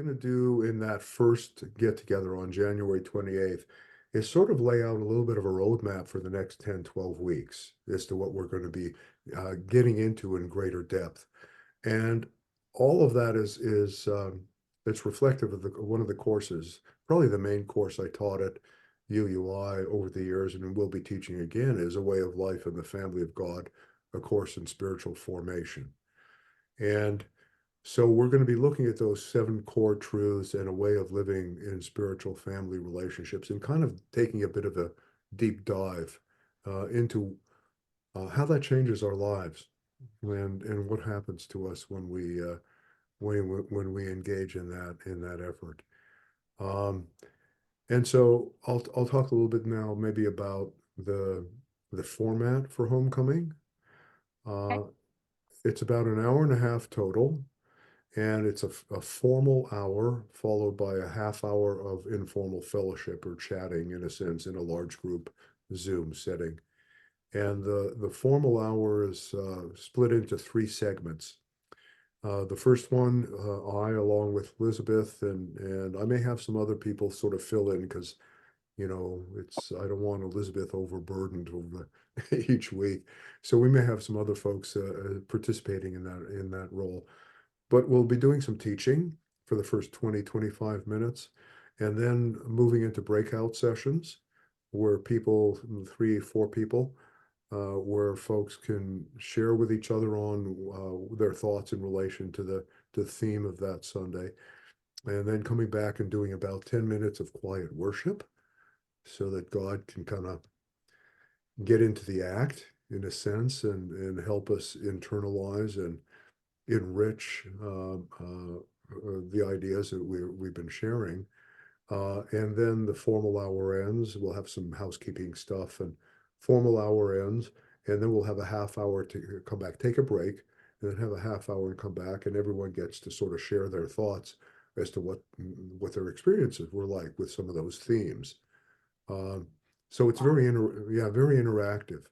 going to do in that first get together on January 28th is sort of lay out a little bit of a roadmap for the next 10, 12 weeks as to what we're going to be getting into in greater depth. And all of that is it's reflective of one of the courses, probably the main course I taught at UUI over the years and will be teaching again is A Way of Life in the Family of God, a course in spiritual formation. And so we're going to be looking at those seven core truths and a way of living in spiritual family relationships and kind of taking a bit of a deep dive into how that changes our lives and what happens to us when we engage in that effort. Um, and so I'll talk a little bit now maybe about the format for homecoming. Okay. Uh, it's about an hour and a half total. And it's a formal hour followed by a half hour of informal fellowship or chatting, in a sense, in a large group Zoom setting. And the formal hour is split into three segments. The first one, I, along with Elizabeth, and I may have some other people sort of fill in because, it's I don't want Elizabeth overburdened over each week. So we may have some other folks participating in that role. But we'll be doing some teaching for the first 20, 25 minutes, and then moving into breakout sessions where people, three, four people, where folks can share with each other on their thoughts in relation to the theme of that Sunday. And then coming back and doing about 10 minutes of quiet worship so that God can kind of get into the act in a sense and help us internalize and enrich the ideas that we've been sharing. And then the formal hour ends. We'll have some housekeeping stuff and formal hour ends. And then we'll have a half hour to come back, take a break, and then have a half hour and come back. And everyone gets to sort of share their thoughts as to what their experiences were like with some of those themes. Um, so it's Wow. very interactive.